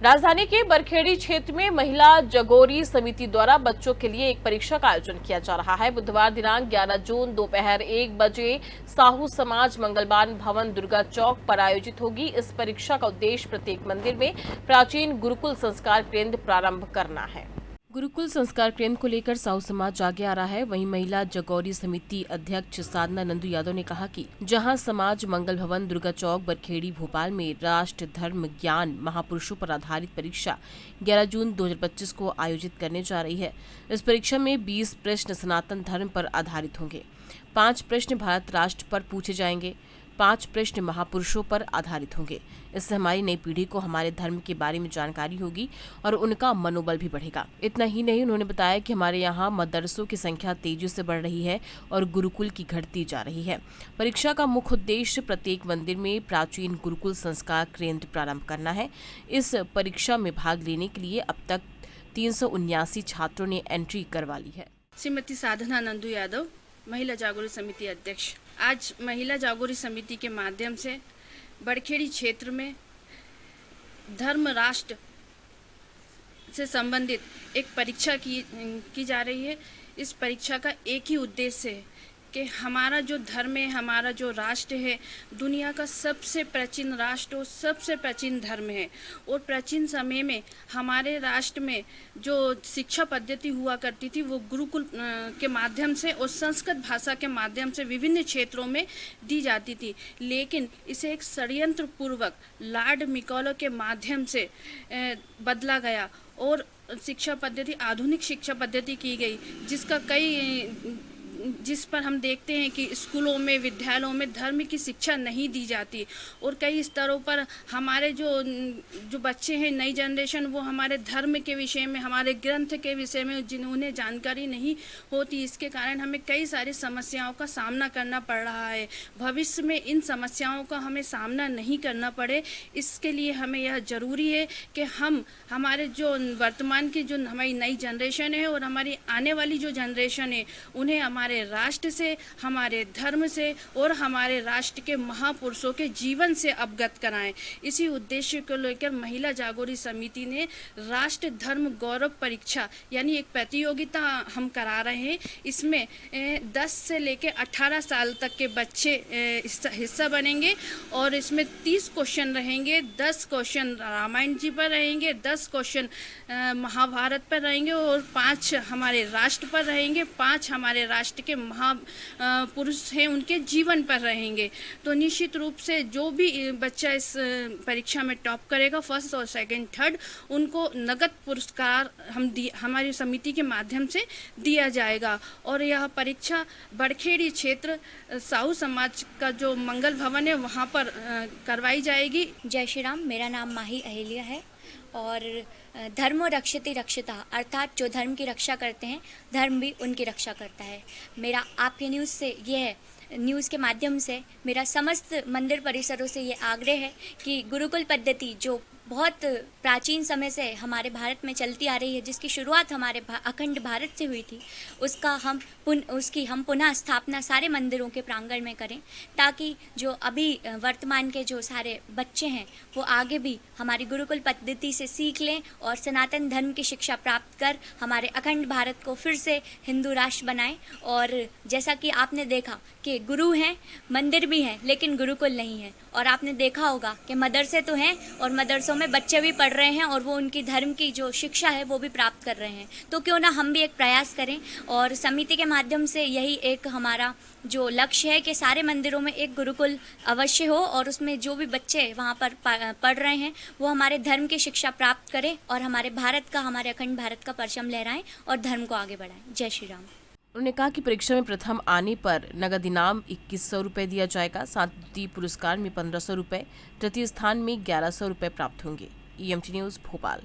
राजधानी के बरखेड़ी क्षेत्र में महिला जगोरी समिति द्वारा बच्चों के लिए एक परीक्षा का आयोजन किया जा रहा है। बुधवार दिनांक 11 जून दोपहर 1 बजे साहू समाज मंगलवान भवन दुर्गा चौक पर आयोजित होगी। इस परीक्षा का उद्देश्य प्रत्येक मंदिर में प्राचीन गुरुकुल संस्कार केंद्र प्रारंभ करना है। गुरुकुल संस्कार केंद्र को लेकर साहू समाज आगे आ रहा है। वहीं महिला जगौरी समिति अध्यक्ष साधना नंदू यादव ने कहा कि जहां समाज मंगल भवन दुर्गा चौक बरखेड़ी भोपाल में राष्ट्र धर्म ज्ञान महापुरुषों पर आधारित परीक्षा 11 जून 2025 को आयोजित करने जा रही है। इस परीक्षा में 20 प्रश्न सनातन धर्म पर आधारित होंगे, 5 प्रश्न भारत राष्ट्र पर पूछे जाएंगे, 5 प्रश्न महापुरुषों पर आधारित होंगे। इससे हमारी नई पीढ़ी को हमारे धर्म के बारे में जानकारी होगी और उनका मनोबल भी बढ़ेगा। इतना ही नहीं, उन्होंने बताया कि हमारे यहाँ मदरसों की संख्या तेजी से बढ़ रही है और गुरुकुल की घटती जा रही है। परीक्षा का मुख्य उद्देश्य प्रत्येक मंदिर में प्राचीन गुरुकुल संस्कार केंद्र प्रारंभ करना है। इस परीक्षा में भाग लेने के लिए अब तक 379 छात्रों ने एंट्री करवा ली है। श्रीमती साधना नंदू यादव, महिला जागरूक समिति अध्यक्ष। आज महिला जागरूक समिति के माध्यम से बरखेड़ी क्षेत्र में धर्म राष्ट्र से संबंधित एक परीक्षा की जा रही है। इस परीक्षा का एक ही उद्देश्य है कि हमारा जो धर्म है, हमारा जो राष्ट्र है, दुनिया का सबसे प्राचीन राष्ट्र और सबसे प्राचीन धर्म है। और प्राचीन समय में हमारे राष्ट्र में जो शिक्षा पद्धति हुआ करती थी वो गुरुकुल के माध्यम से और संस्कृत भाषा के माध्यम से विभिन्न क्षेत्रों में दी जाती थी। लेकिन इसे एक षड्यंत्र पूर्वक लॉर्ड मैकाले के माध्यम से बदला गया और शिक्षा पद्धति आधुनिक शिक्षा पद्धति की गई, जिस पर हम देखते हैं कि स्कूलों में, विद्यालयों में धर्म की शिक्षा नहीं दी जाती और कई स्तरों पर हमारे जो बच्चे हैं, नई जनरेशन, वो हमारे धर्म के विषय में, हमारे ग्रंथ के विषय में जिन्हें जानकारी नहीं होती। इसके कारण हमें कई सारी समस्याओं का सामना करना पड़ रहा है। भविष्य में इन समस्याओं का हमें सामना नहीं करना पड़े, इसके लिए हमें यह ज़रूरी है कि हम हमारे जो वर्तमान की जो हमारी नई जनरेशन है और हमारी आने वाली जो जनरेशन है, उन्हें हमारे राष्ट्र से, हमारे धर्म से और हमारे राष्ट्र के महापुरुषों के जीवन से अवगत कराएं। इसी उद्देश्य को लेकर महिला जागरूक समिति ने राष्ट्र धर्म गौरव परीक्षा यानी एक प्रतियोगिता हम करा रहे हैं। इसमें 10 से लेकर 18 साल तक के बच्चे हिस्सा बनेंगे और इसमें 30 क्वेश्चन रहेंगे। 10 क्वेश्चन रामायण जी पर रहेंगे, 10 क्वेश्चन महाभारत पर रहेंगे और 5 हमारे राष्ट्र पर रहेंगे, 5 हमारे राष्ट्र के महापुरुष हैं उनके जीवन पर रहेंगे। तो निश्चित रूप से जो भी बच्चा इस परीक्षा में टॉप करेगा, फर्स्ट और सेकंड, थर्ड, उनको नगद पुरस्कार हमारी समिति के माध्यम से दिया जाएगा। और यह परीक्षा बरखेड़ी क्षेत्र साहू समाज का जो मंगल भवन है वहाँ पर करवाई जाएगी। जय श्री राम। मेरा नाम माही अहिल्या है और धर्मो रक्षति रक्षिता, अर्थात जो धर्म की रक्षा करते हैं धर्म भी उनकी रक्षा करता है। मेरा आपके न्यूज़ के माध्यम से मेरा समस्त मंदिर परिसरों से ये आग्रह है कि गुरुकुल पद्धति जो बहुत प्राचीन समय से हमारे भारत में चलती आ रही है, जिसकी शुरुआत हमारे अखंड भारत से हुई थी, उसकी हम पुनः स्थापना सारे मंदिरों के प्रांगण में करें, ताकि जो अभी वर्तमान के जो सारे बच्चे हैं वो आगे भी हमारी गुरुकुल पद्धति से सीख लें और सनातन धर्म की शिक्षा प्राप्त कर हमारे अखंड भारत को फिर से हिंदू राष्ट्र बनाएं। और जैसा कि आपने देखा कि गुरु हैं, मंदिर भी हैं, लेकिन गुरुकुल नहीं है। और आपने देखा होगा कि मदरसे तो हैं और मदरसों में बच्चे भी पढ़ रहे हैं और वो उनकी धर्म की जो शिक्षा है वो भी प्राप्त कर रहे हैं। तो क्यों ना हम भी एक प्रयास करें और समिति के माध्यम से यही एक हमारा जो लक्ष्य है कि सारे मंदिरों में एक गुरुकुल अवश्य हो और उसमें जो भी बच्चे वहाँ पर पढ़ रहे हैं वो हमारे धर्म की शिक्षा प्राप्त करें और हमारे भारत का, हमारे अखंड भारत का परचम लहराएं और धर्म को आगे बढ़ाएं। जय श्री राम। उन्होंने कहा कि परीक्षा में प्रथम आने पर नगद इनाम 2100 रुपये दिया जाएगा। साथ ही पुरस्कार में 1500 रुपये, तृतीय स्थान में 1100 रुपये प्राप्त होंगे। EMT news Bhopal.